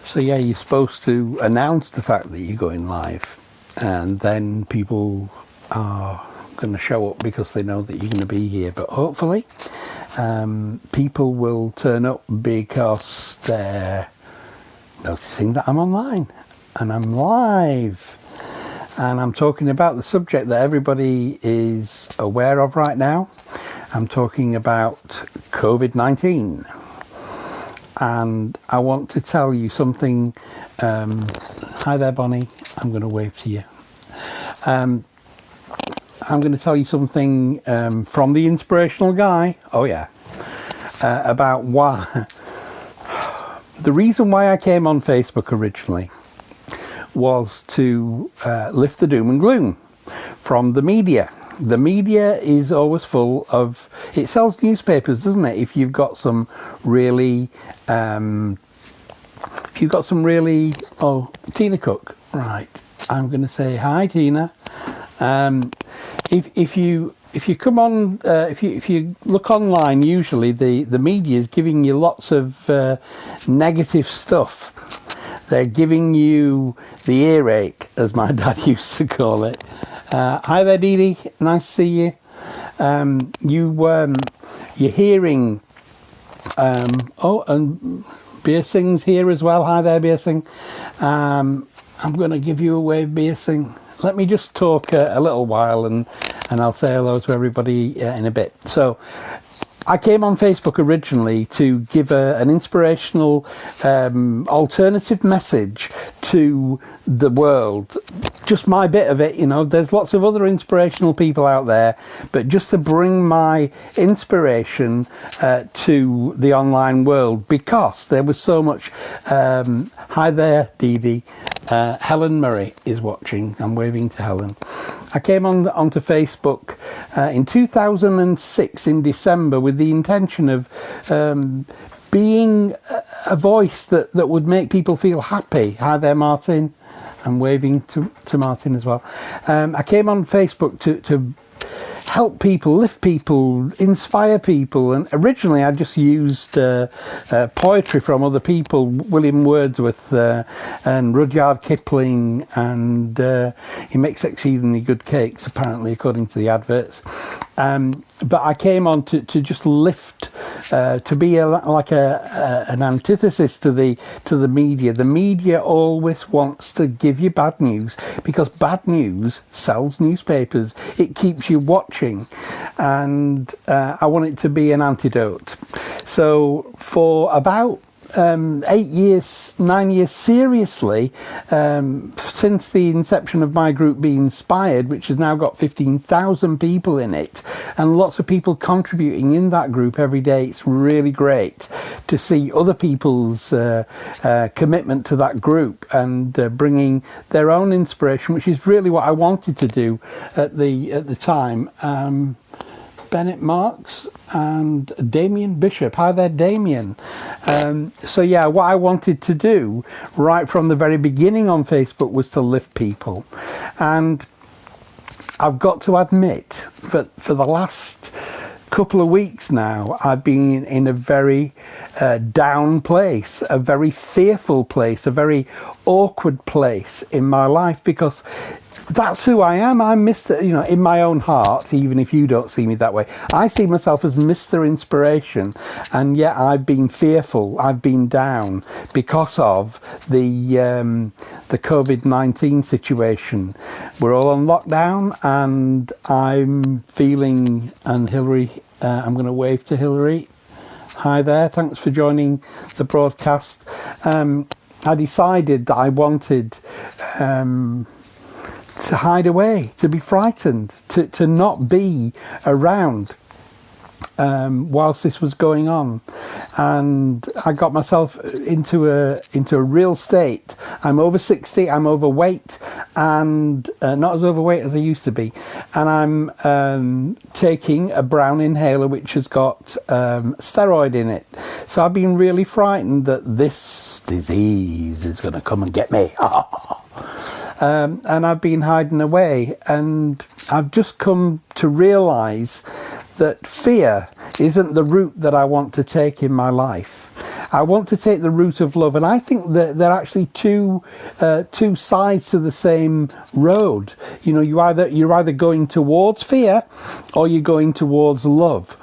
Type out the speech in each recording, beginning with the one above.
So yeah, you're supposed to announce the fact that you're going live, and then people are going to show up because they know that you're going to be here. But hopefully people will turn up because they're noticing that I'm online and I'm live, and I'm talking about the subject that everybody is aware of right now. I'm talking about COVID-19. And I want to tell you something. Hi there, Bonnie. I'm going to wave to you. I'm going to tell you something from the Inspirational guy. Oh yeah, about why. The reason why I came on Facebook originally was to lift the doom and gloom from the media. The media is always full of, it sells newspapers, doesn't it? If you've got some really, oh, Tina Cook, right. I'm going to say hi, Tina. If you come on, if you look online, usually the media is giving you lots of negative stuff. They're giving you the earache, as my dad used to call it. Hi there, Dee Dee. Nice to see you. You're hearing. Oh, and Beer Singh's here as well. Hi there, Beer Singh. I'm going to give you a wave, Beer Singh. Let me just talk a little while, and I'll say hello to everybody in a bit. So, I came on Facebook originally to give an inspirational alternative message to the world. Just my bit of it, you know, there's lots of other inspirational people out there, but just to bring my inspiration to the online world, because there was so much. Hi there, Dee Dee. Helen Murray is watching. I'm waving to Helen. I came onto Facebook in 2006 in December with the intention of being a voice that would make people feel happy. Hi there, Martin. I'm waving to Martin as well. I came on Facebook to help people, lift people, inspire people, and originally I just used poetry from other people, William Wordsworth and Rudyard Kipling, and he makes exceedingly good cakes, apparently, according to the adverts. But I came on to just lift, to be an antithesis to the media. The media always wants to give you bad news, because bad news sells newspapers. It keeps you watching, and I want it to be an antidote. So for about 9 years seriously, since the inception of my group Be Inspired, which has now got 15,000 people in it, and lots of people contributing in that group every day. It's really great to see other people's commitment to that group and bringing their own inspiration, which is really what I wanted to do at the time. Bennett Marks and Damien Bishop. Hi there, Damien. So yeah, what I wanted to do right from the very beginning on Facebook was to lift people. And I've got to admit that for the last couple of weeks now, I've been in a very down place, a very fearful place, a very awkward place in my life, because that's who I am. I'm Mr. You know, in my own heart, even if you don't see me that way, I see myself as Mr. Inspiration. And yet I've been fearful. I've been down because of the COVID-19 situation. We're all on lockdown, and I'm feeling, and Hillary, I'm going to wave to Hillary. Hi there. Thanks for joining the broadcast. I decided that I wanted to hide away, to be frightened, to not be around whilst this was going on, and I got myself into a real state. I'm over 60. I'm overweight, and not as overweight as I used to be. And I'm taking a brown inhaler which has got steroid in it. So I've been really frightened that this disease is going to come and get me. And I've been hiding away, and I've just come to realise that fear isn't the route that I want to take in my life. I want to take the route of love, and I think that they're actually two sides to the same road. You know, you're either going towards fear or you're going towards love.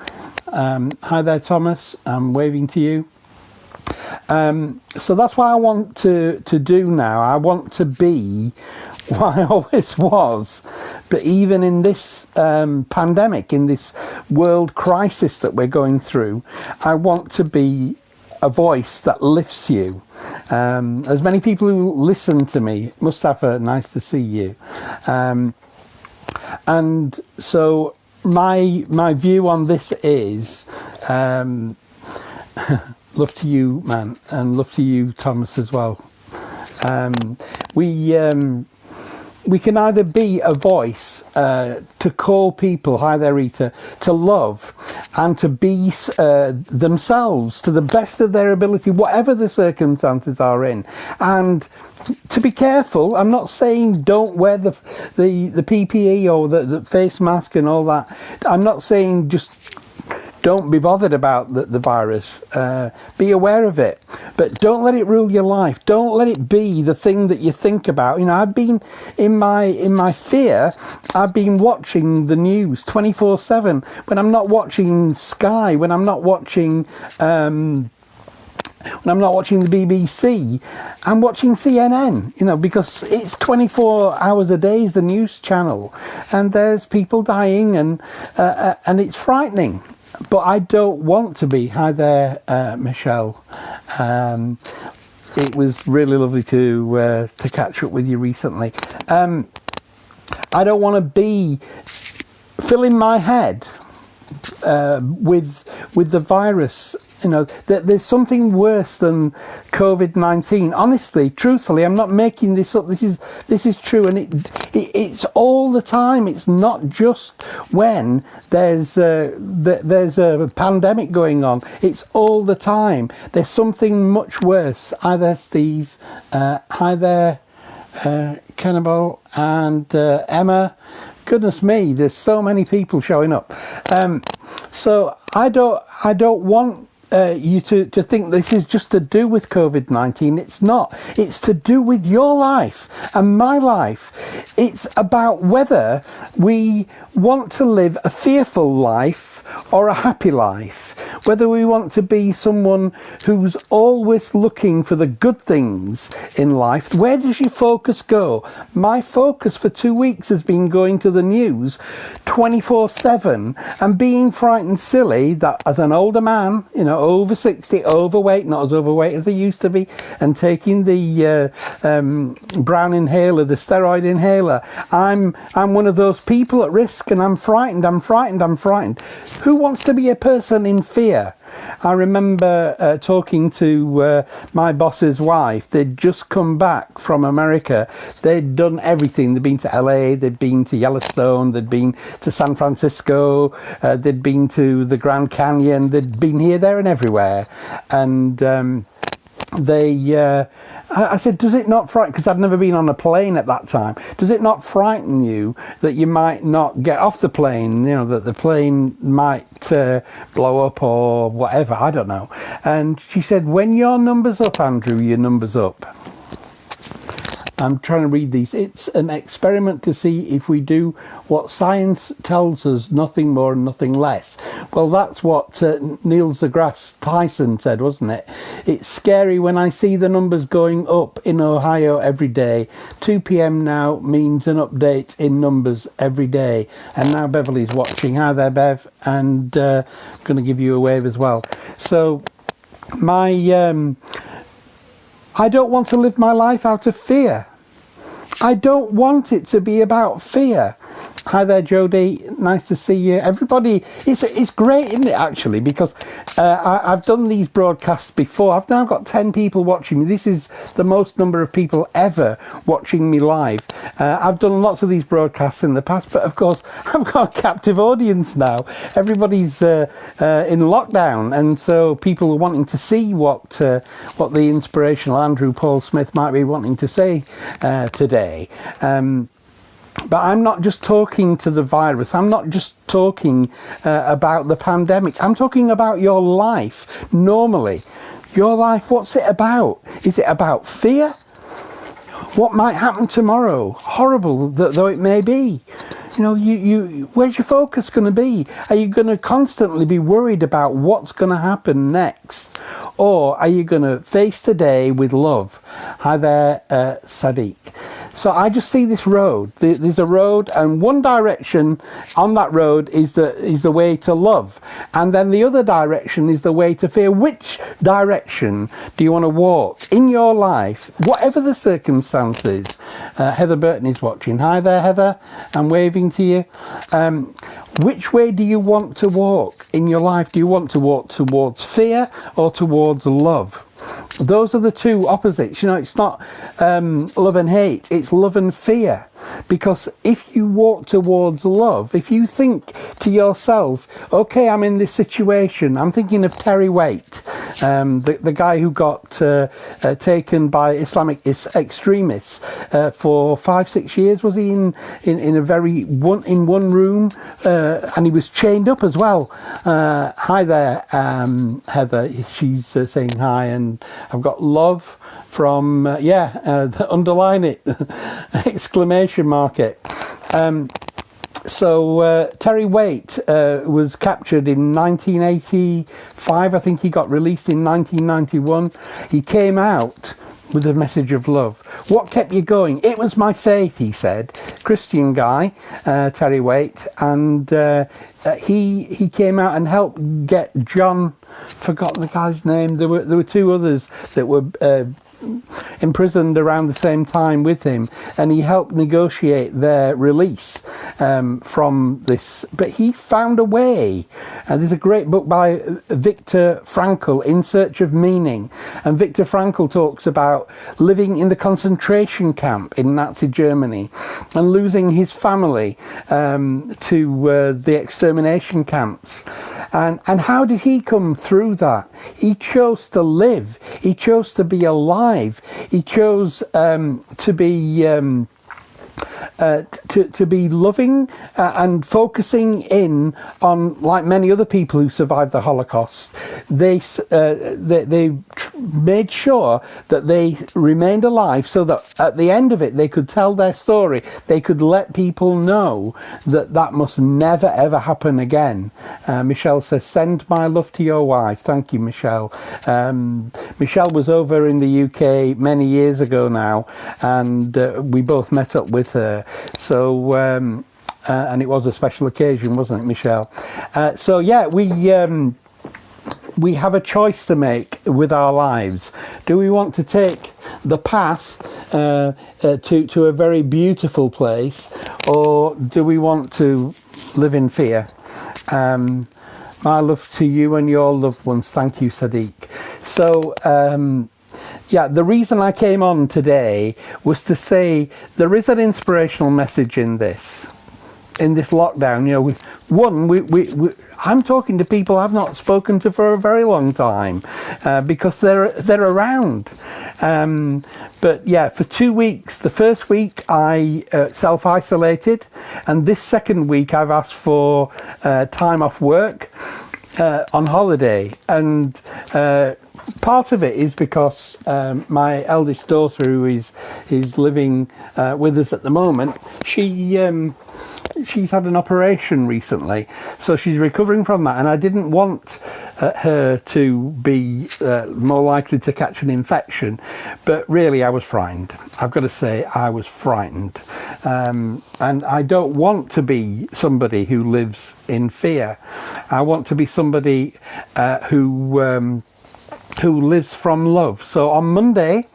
Hi there, Thomas. I'm waving to you. So that's what I want to do now. I want to be what I always was, but even in this pandemic, in this world crisis that we're going through, I want to be a voice that lifts you. As many people who listen to me, Mustafa, nice to see you. And so my view on this is love to you, man, and love to you, Thomas, as well. We can either be a voice to call people, hi there, Rita, to love and to be themselves to the best of their ability, whatever the circumstances are in. And to be careful, I'm not saying don't wear the PPE or the face mask and all that. I'm not saying just don't be bothered about the virus. Be aware of it, but don't let it rule your life. Don't let it be the thing that you think about. You know, I've been in my fear. I've been watching the news 24/7. When I'm not watching Sky, when I'm not watching the BBC, I'm watching CNN, you know, because it's 24 hours a day is the news channel, and there's people dying, and it's frightening. But I don't want to be. Hi there, Michelle. It was really lovely to catch up with you recently. I don't want to be filling my head with the virus. You know, there's something worse than COVID-19. Honestly, truthfully, I'm not making this up. This is true, and it's all the time. It's not just when there's a pandemic going on. It's all the time. There's something much worse. Hi there, Steve. Hi there, Cannibal and Emma. Goodness me, there's so many people showing up. So I don't want you to think this is just to do with COVID-19. It's not. It's to do with your life and my life. It's about whether we want to live a fearful life or a happy life, whether we want to be someone who's always looking for the good things in life. Where does your focus go? My focus for 2 weeks has been going to the news 24/7 and being frightened silly that as an older man, you know, over 60, overweight, not as overweight as I used to be, and taking the brown inhaler, the steroid inhaler, I'm one of those people at risk, and I'm frightened. Who wants to be a person in fear? I remember talking to my boss's wife. They'd just come back from America. They'd done everything. They'd been to LA, they'd been to Yellowstone, they'd been to San Francisco, they'd been to the Grand Canyon, they'd been here, there and everywhere. And I said, does it not frighten, because I'd never been on a plane at that time, does it not frighten you that you might not get off the plane, you know, that the plane might blow up or whatever, I don't know. And she said, when your number's up, Andrew, your number's up. I'm trying to read these. It's an experiment to see if we do what science tells us, nothing more and nothing less. Well, that's what Neil deGrasse Tyson said, wasn't it? It's scary when I see the numbers going up in Ohio every day. 2 p.m. now means an update in numbers every day. And now Beverly's watching. Hi there, Bev. And I'm going to give you a wave as well. So I don't want to live my life out of fear. I don't want it to be about fear. Hi there, Jodie. Nice to see you. Everybody, it's great, isn't it, actually? Because I've done these broadcasts before. I've now got 10 people watching me. This is the most number of people ever watching me live. I've done lots of these broadcasts in the past, but of course, I've got a captive audience now. Everybody's in lockdown, and so people are wanting to see what the inspirational Andrew Paul Smith might be wanting to say today. But I'm not just talking to the virus. I'm not just talking about the pandemic. I'm talking about your life normally. Your life, what's it about? Is it about fear? What might happen tomorrow? Horrible though it may be. You know, where's your focus going to be? Are you going to constantly be worried about what's going to happen next? Or are you going to face today with love? Hi there, Sadiq. So I just see this road. There's a road, and one direction on that road is the way to love. And then the other direction is the way to fear. Which direction do you want to walk in your life, whatever the circumstances? Heather Burton is watching. Hi there, Heather. I'm waving to you. Which way do you want to walk in your life? Do you want to walk towards fear or towards love? Those are the two opposites. You know, it's not love and hate, it's love and fear. Because if you walk towards love, if you think to yourself, okay, I'm in this situation, I'm thinking of Terry Waite, the guy who got taken by Islamic extremists for 5-6 years, was he in one room, and he was chained up as well. Hi there, Heather. She's saying hi, and I've got love from underline it exclamation mark it. So Terry Waite was captured in 1985. I think he got released in 1991. He came out with a message of love. What kept you going? It was my faith, he said. Christian guy, Terry Waite, and he came out and helped get John. Forgotten the guy's name. There were two others that were imprisoned around the same time with him, and he helped negotiate their release from this. But he found a way. There's a great book by Viktor Frankl, In Search of Meaning, and Viktor Frankl talks about living in the concentration camp in Nazi Germany and losing his family to the extermination camps. And how did he come through that? He chose to live. He chose to be alive. He chose to be loving and focusing in on, like many other people who survived the Holocaust. They made sure that they remained alive, so that at the end of it they could tell their story. They could let people know that must never ever happen again. Michelle says, send my love to your wife. Thank you, Michelle. Michelle was over in the UK many years ago now, and we both met up with her. So and it was a special occasion, wasn't it, Michelle? So yeah, we have a choice to make with our lives. Do we want to take the path to a very beautiful place, or do we want to live in fear? My love to you and your loved ones. Thank you, Sadiq. So yeah, the reason I came on today was to say there is an inspirational message in this lockdown. You know, I'm talking to people I've not spoken to for a very long time because they're around. But yeah, for 2 weeks, the first week I self-isolated, and this second week I've asked for time off work on holiday, and part of it is because my eldest daughter, who is living with us at the moment, she's had an operation recently, so she's recovering from that, and I didn't want her to be more likely to catch an infection. But really, I was frightened. I've got to say, I was frightened, and I don't want to be somebody who lives in fear. I want to be somebody who lives from love. So on Monday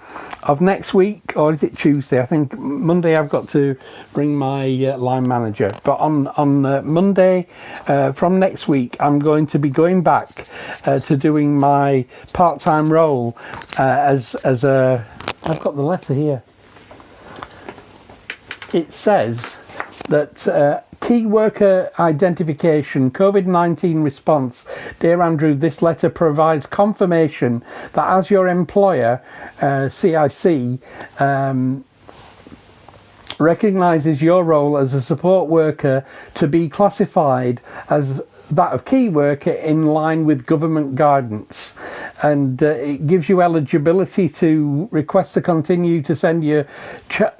of next week, or is it Tuesday? I think Monday I've got to bring my line manager. But on Monday from next week, I'm going to be going back to doing my part-time role as a... I've got the letter here. It says that key worker identification, COVID-19 response. Dear Andrew, this letter provides confirmation that as your employer, CIC, recognises your role as a support worker to be classified as that of key worker in line with government guidance, and it gives you eligibility to request to continue to send your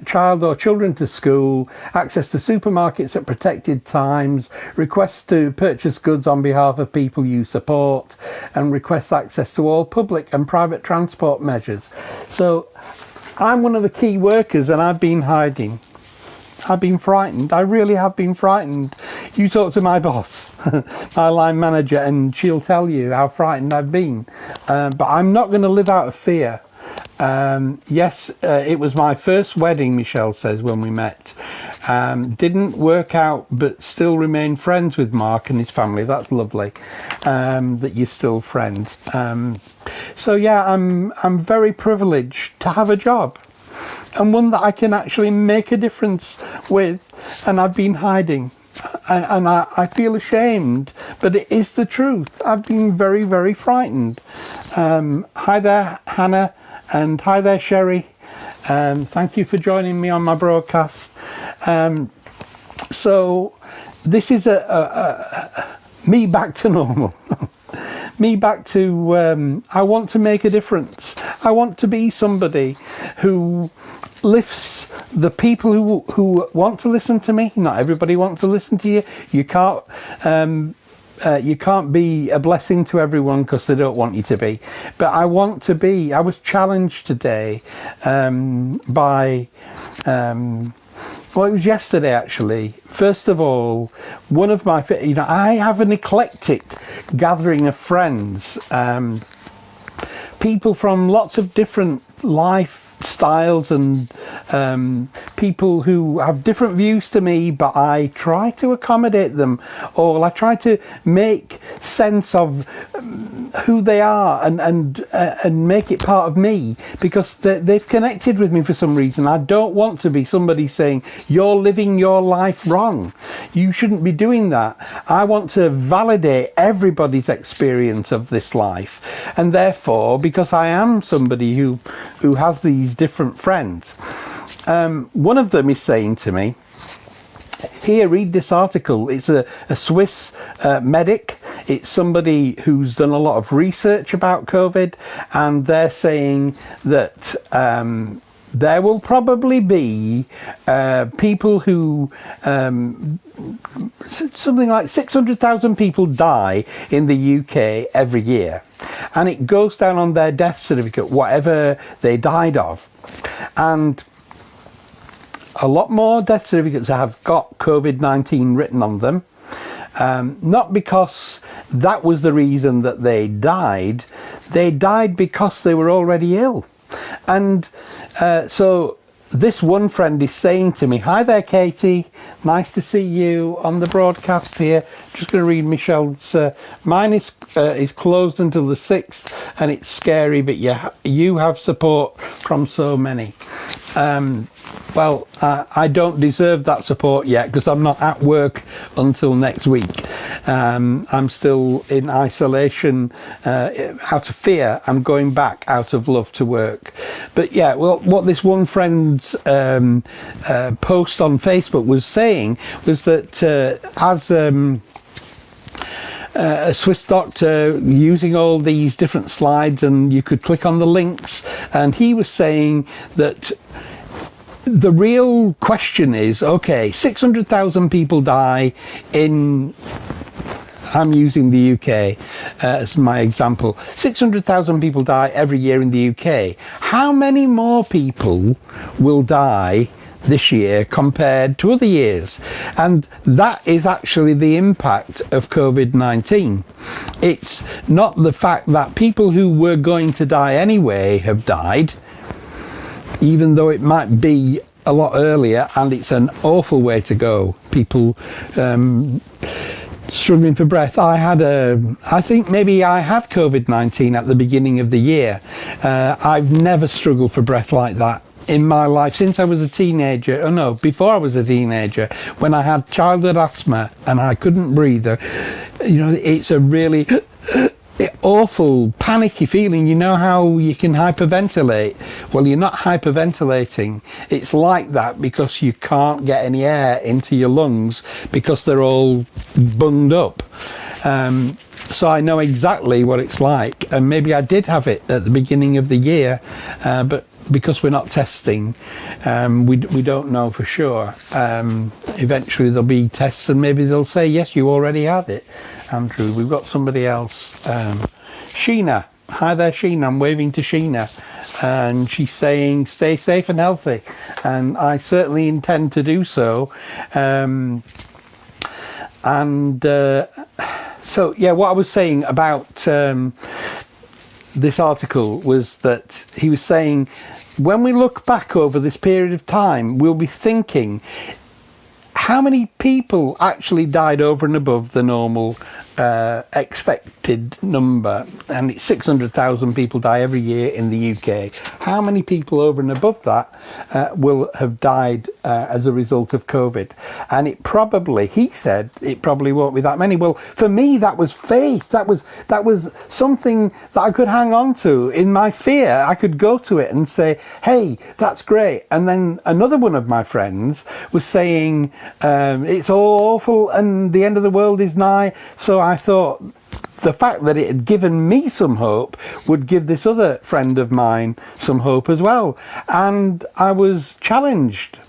child or children to school, access to supermarkets at protected times, request to purchase goods on behalf of people you support, and request access to all public and private transport measures. So I'm one of the key workers, and I've been hiding. I've been frightened. I really have been frightened. You talk to my boss, my line manager, and she'll tell you how frightened I've been. But I'm not going to live out of fear. Yes, it was my first wedding, Michelle says, when we met. Didn't work out, but still remain friends with Mark and his family. That's lovely, that you're still friends. So yeah, I'm very privileged to have a job, and one that I can actually make a difference with, and I've been hiding, and I feel ashamed, but it is the truth. I've been very, very frightened. Hi there, Hannah, and hi there, Sherry. Thank you for joining me on my broadcast. So this is me back to normal. Me back to, I want to make a difference. I want to be somebody who lifts the people who want to listen to me. Not everybody wants to listen to you. You can't be a blessing to everyone because they don't want you to be. But I want to be. I was challenged today by well, it was yesterday actually. First of all, one of my, I have an eclectic gathering of friends, people from lots of different lifestyles, and people who have different views to me, but I try to accommodate them, or I try to make sense of who they are and make it part of me, because they've connected with me for some reason. I don't want to be somebody saying you're living your life wrong, you shouldn't be doing that. I want to validate everybody's experience of this life, and therefore, because I am somebody who has these different friends, one of them is saying to me, here, read this article. It's a Swiss medic. It's somebody who's done a lot of research about COVID, and they're saying that there will probably be people who, something like 600,000 people die in the UK every year, and it goes down on their death certificate, whatever they died of. And a lot more death certificates have got COVID-19 written on them, not because that was the reason that they died because they were already ill. And so this one friend is saying to me, hi there, Katie, nice to see you on the broadcast here. Just going to read Michelle's, mine is closed until the 6th, and it's scary, but you have support from so many. Well, I don't deserve that support yet, because I'm not at work until next week. I'm still in isolation out of fear. I'm going back out of love to work. But yeah, well, what this one friend's post on Facebook was saying was that as a Swiss doctor, using all these different slides, and you could click on the links, and he was saying that the real question is, okay, 600,000 people die in, I'm using the UK as my example, 600,000 people die every year in the UK. How many more people will die this year compared to other years? And that is actually the impact of COVID-19. It's not the fact that people who were going to die anyway have died, even though it might be a lot earlier, and it's an awful way to go. People struggling for breath. I think maybe I had COVID-19 at the beginning of the year. I've never struggled for breath like that in my life since I was a teenager. Oh no, before I was a teenager, when I had childhood asthma and I couldn't breathe. You know, it's a really awful panicky feeling. You know how you can hyperventilate? Well, you're not hyperventilating. It's like that because you can't get any air into your lungs because they're all bunged up. So I know exactly what it's like, and maybe I did have it at the beginning of the year, but because we're not testing, we don't know for sure. Eventually there'll be tests and maybe they'll say, yes, you already had it, Andrew. We've got somebody else. Sheena. Hi there, Sheena. I'm waving to Sheena. And she's saying, stay safe and healthy. And I certainly intend to do so. So, yeah, what I was saying about this article was that he was saying, when we look back over this period of time, we'll be thinking, how many people actually died over and above the normal expected number? And it's 600,000 people die every year in the UK. How many people over and above that will have died as a result of COVID? And it probably, he said, it probably won't be that many. Well, for me, that was faith. That was something that I could hang on to. In my fear, I could go to it and say, hey, that's great. And then another one of my friends was saying, it's all awful and the end of the world is nigh. So I thought the fact that it had given me some hope would give this other friend of mine some hope as well. And I was challenged.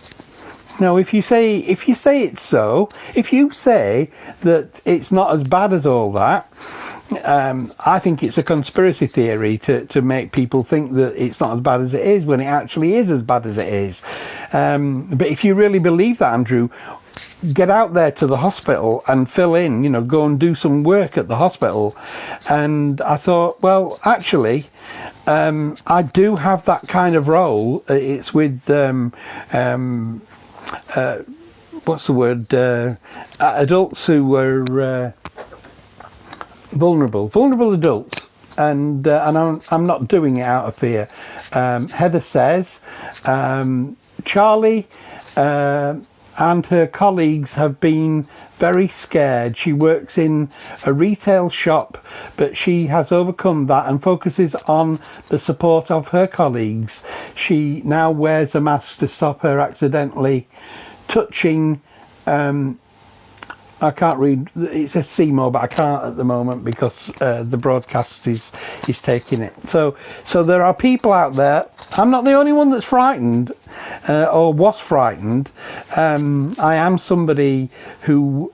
No, if you say it's so, if you say that it's not as bad as all that, I think it's a conspiracy theory to make people think that it's not as bad as it is when it actually is as bad as it is. But if you really believe that, Andrew, get out there to the hospital and fill in, go and do some work at the hospital. And I thought, well, actually, I do have that kind of role. It's with what's the word? Adults who were vulnerable adults, and I'm not doing it out of fear. Heather says, Charlie and her colleagues have been very scared. She works in a retail shop, but she has overcome that and focuses on the support of her colleagues. She now wears a mask to stop her accidentally touching, I can't read, it says Seymour, but I can't at the moment because the broadcast is taking it. So there are people out there. I'm not the only one that's frightened or was frightened. I am somebody who,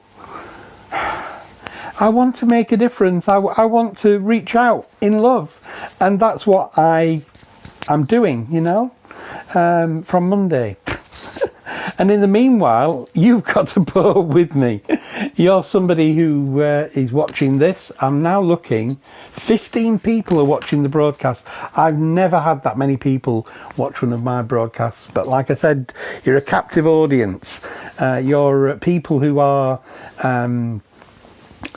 I want to make a difference. I want to reach out in love. And that's what I am doing, from Monday. And in the meanwhile, you've got to put up with me. You're somebody who is watching this. I'm now looking. 15 people are watching the broadcast. I've never had that many people watch one of my broadcasts. But like I said, you're a captive audience. You're people who are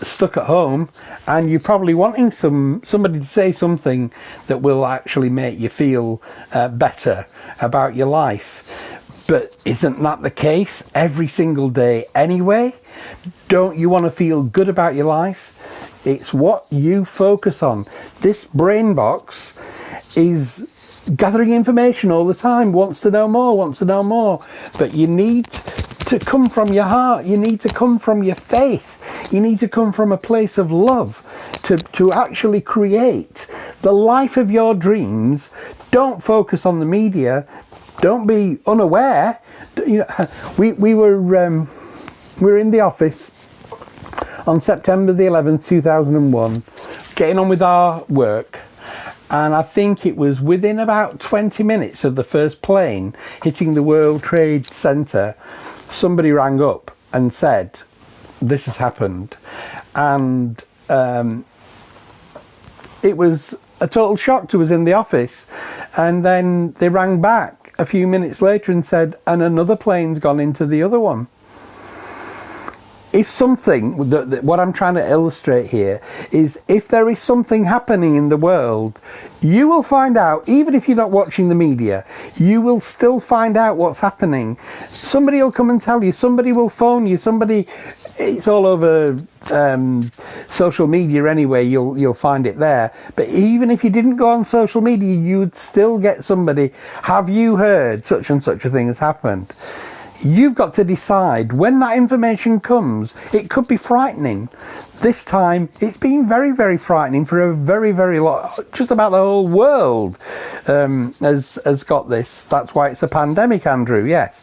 stuck at home, and you're probably wanting somebody to say something that will actually make you feel better about your life. But isn't that the case every single day anyway? Don't you want to feel good about your life? It's what you focus on. This brain box is gathering information all the time, wants to know more. But you need to come from your heart. You need to come from your faith. You need to come from a place of love to actually create the life of your dreams. Don't focus on the media. Don't be unaware. We were in the office on September the 11th, 2001, getting on with our work. And I think it was within about 20 minutes of the first plane hitting the World Trade Center, somebody rang up and said, this has happened. And it was a total shock to us in the office. And then they rang back a few minutes later and said, and another plane's gone into the other one. If something, what I'm trying to illustrate here is, if there is something happening in the world, you will find out. Even if you're not watching the media, you will still find out what's happening. Somebody will come and tell you, somebody will phone you, somebody it's all over social media anyway. You'll find it there. But even if you didn't go on social media, you'd still get somebody, have you heard such and such a thing has happened? You've got to decide when that information comes. It could be frightening. This time it's been very, very frightening for a very, very lot. Just about the whole world has got this. That's why it's a pandemic, Andrew. Yes,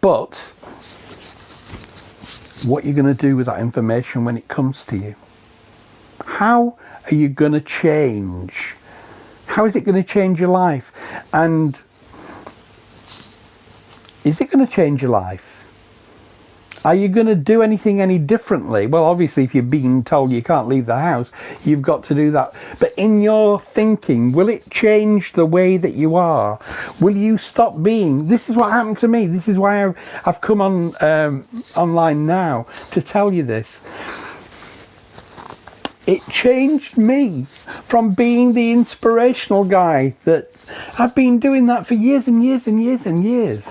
but what you're going to do with that information when it comes to you? How are you going to change? How is it going to change your life? And is it going to change your life? Are you going to do anything any differently? Well, obviously, if you're being told you can't leave the house, you've got to do that. But in your thinking, will it change the way that you are? Will you stop being? This is what happened to me. This is why I've come on online now to tell you this. It changed me from being the inspirational guy that I've been doing that for years and years and years and years.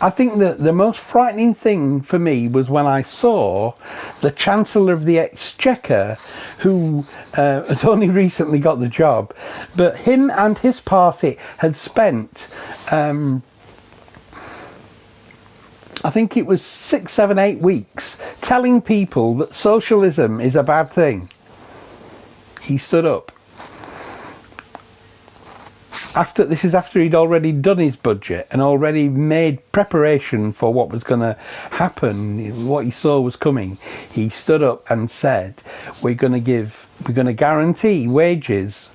I think that the most frightening thing for me was when I saw the Chancellor of the Exchequer, who has only recently got the job, but him and his party had spent, I think it was 6, 7, 8 weeks, telling people that socialism is a bad thing. He stood up. This is after he'd already done his budget and already made preparation for what was going to happen, what he saw was coming. He stood up and said, we're going to guarantee wages,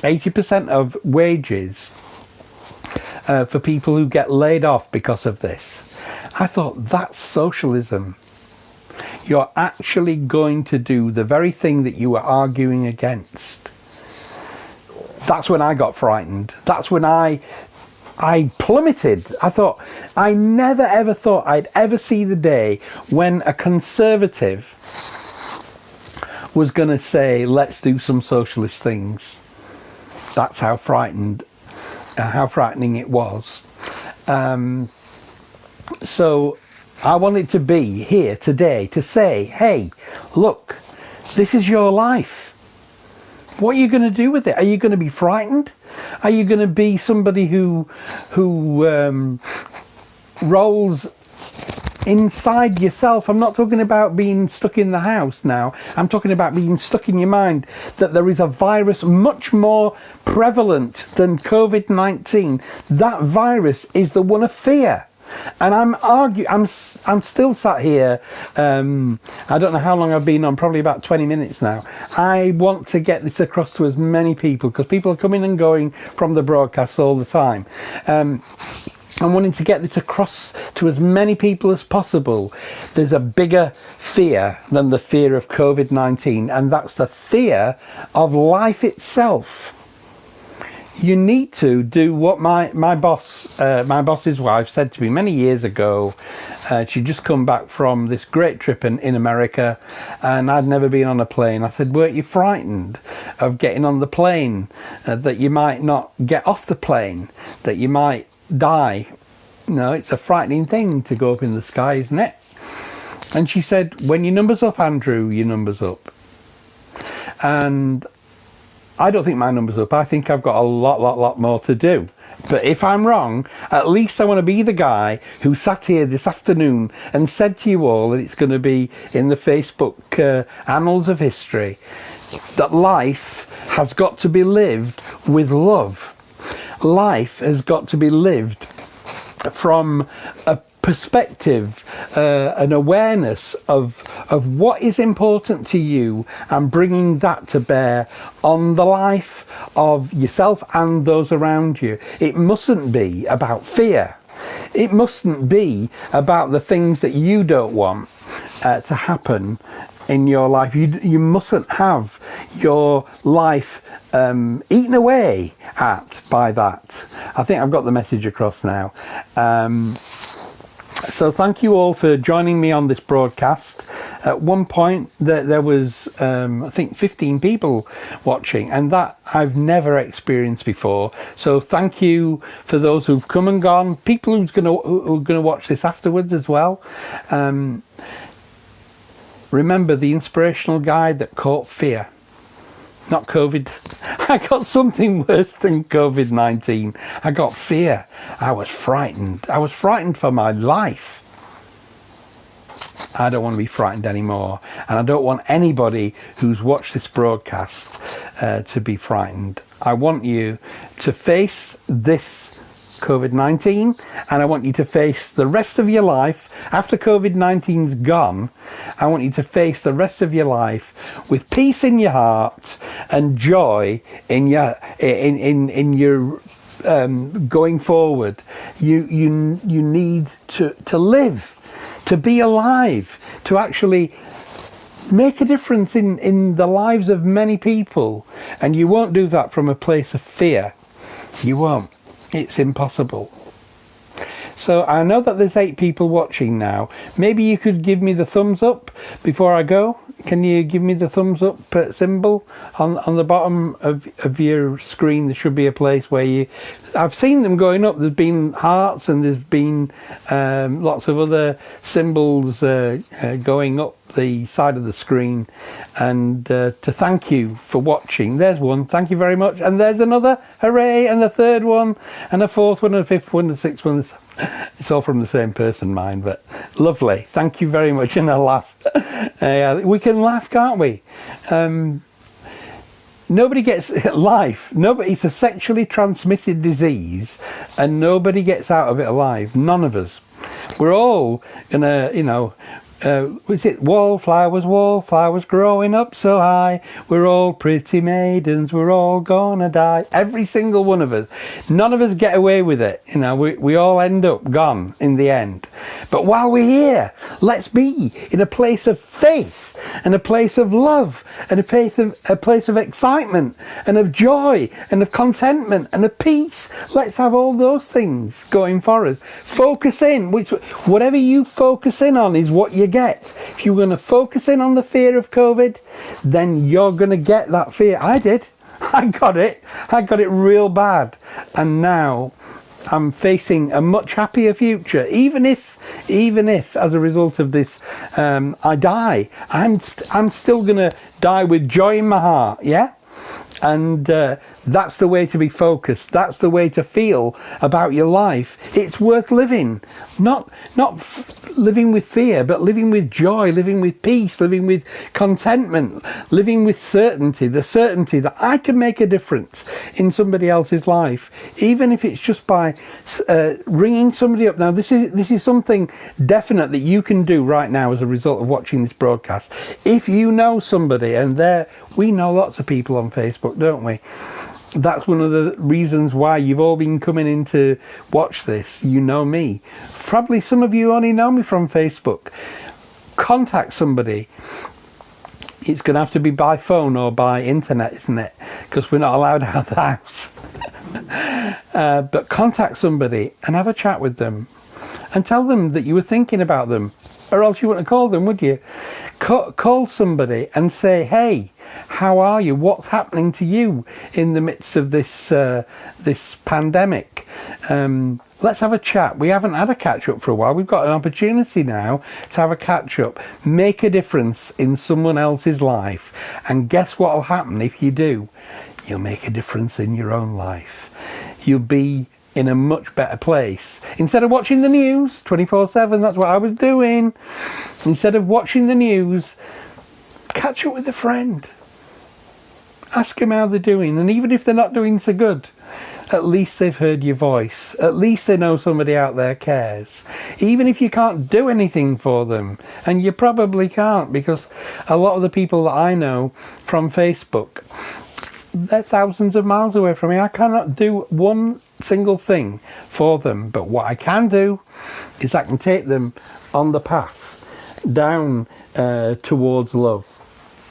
80% of wages for people who get laid off because of this. I thought, that's socialism. You're actually going to do the very thing that you were arguing against. That's when I got frightened. That's when I plummeted. I never ever thought I'd ever see the day when a conservative was going to say, let's do some socialist things. That's how frightenning it was. So I wanted to be here today to say, hey, look, this is your life. What are you going to do with it? Are you going to be frightened? Are you going to be somebody who rolls inside yourself? I'm not talking about being stuck in the house now. I'm talking about being stuck in your mind that there is a virus much more prevalent than COVID-19. That virus is the one of fear. And I'm still sat here, I don't know how long I've been on, probably about 20 minutes now. I want to get this across to as many people, because people are coming and going from the broadcasts all the time. I'm wanting to get this across to as many people as possible. There's a bigger fear than the fear of COVID-19, and that's the fear of life itself. You need to do what my boss's wife said to me many years ago. She'd just come back from this great trip in America, and I'd never been on a plane. I said, weren't you frightened of getting on the plane, that you might not get off the plane, that you might die? No, it's a frightening thing to go up in the sky, isn't it? And she said, when your number's up, Andrew, your number's up. And I don't think my number's up. I think I've got a lot more to do. But if I'm wrong, at least I want to be the guy who sat here this afternoon and said to you all, and it's going to be in the Facebook annals of history, that life has got to be lived with love. Life has got to be lived from a perspective, an awareness of what is important to you, and bringing that to bear on the life of yourself and those around you. It mustn't be about fear. It mustn't be about the things that you don't want to happen in your life. You mustn't have your life eaten away at by that. I think I've got the message across now. So thank you all for joining me on this broadcast. At one point there was I think 15 people watching, and that I've never experienced before. So thank you for those who've come and gone, people who are gonna watch this afterwards as well. Remember the inspirational guy that caught fear. Not COVID. I got something worse than COVID-19. I got fear. I was frightened. I was frightened for my life. I don't want to be frightened anymore. And I don't want anybody who's watched this broadcast to be frightened. I want you to face this COVID-19, and I want you to face the rest of your life after COVID-19's gone. I want you to face the rest of your life with peace in your heart and joy in your going forward. You need to live, to be alive, to actually make a difference in the lives of many people, and you won't do that from a place of fear. You won't. It's impossible. So I know that there's 8 people watching now. Maybe you could give me the thumbs up before I go. Can you give me the thumbs up symbol on the bottom of your screen? There should be a place where you... I've seen them going up. There's been hearts and there's been lots of other symbols going up the side of the screen, and to thank you for watching. There's one. Thank you very much. And there's another. Hooray. And the third one, and a fourth one, and a fifth one, and a sixth one. It's all from the same person, mine, but lovely. Thank you very much. And a laugh. We can laugh, can't we? Nobody gets life. Nobody. It's a sexually transmitted disease, and nobody gets out of it alive. None of us. We're all gonna, was it wallflowers growing up so high, we're all pretty maidens, we're all gonna die. Every single one of us. None of us get away with it. We all end up gone in the end. But while we're here, let's be in a place of faith and a place of love and a place of excitement and of joy and of contentment and of peace. Let's have all those things going for us. Focus in. Whatever you focus in on is what you get. If you're going to focus in on the fear of COVID, then you're going to get that fear. I did. I got it real bad, and now I'm facing a much happier future. Even if as a result of this I die, I'm still gonna die with joy in my heart. Yeah. And that's the way to be focused. That's the way to feel about your life. It's worth living. Not living with fear, but living with joy, living with peace, living with contentment, living with certainty. The certainty that I can make a difference in somebody else's life, even if it's just by ringing somebody up. Now, this is something definite that you can do right now as a result of watching this broadcast. If you know somebody, and we know lots of people on Facebook, don't we? That's one of the reasons why you've all been coming in to watch this. You know me. Probably some of you only know me from Facebook. Contact somebody. It's going to have to be by phone or by internet, isn't it? Because we're not allowed out of the house. But contact somebody and have a chat with them and tell them that you were thinking about them, or else you wouldn't call them, would you? Call somebody and say, hey, how are you? What's happening to you in the midst of this this pandemic? Let's have a chat. We haven't had a catch-up for a while. We've got an opportunity now to have a catch-up. Make a difference in someone else's life. And guess what will happen if you do? You'll make a difference in your own life. You'll be in a much better place. Instead of watching the news 24/7, that's what I was doing. Instead of watching the news, catch up with a friend. Ask them how they're doing, and even if they're not doing so good, at least they've heard your voice. At least they know somebody out there cares. Even if you can't do anything for them, and you probably can't, because a lot of the people that I know from Facebook, they're thousands of miles away from me. I cannot do one single thing for them, but what I can do is I can take them on the path down towards love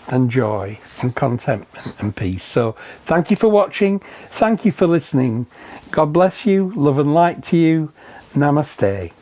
and joy and contentment and peace. So thank you for watching. Thank you for listening. God bless you. Love and light to you. Namaste.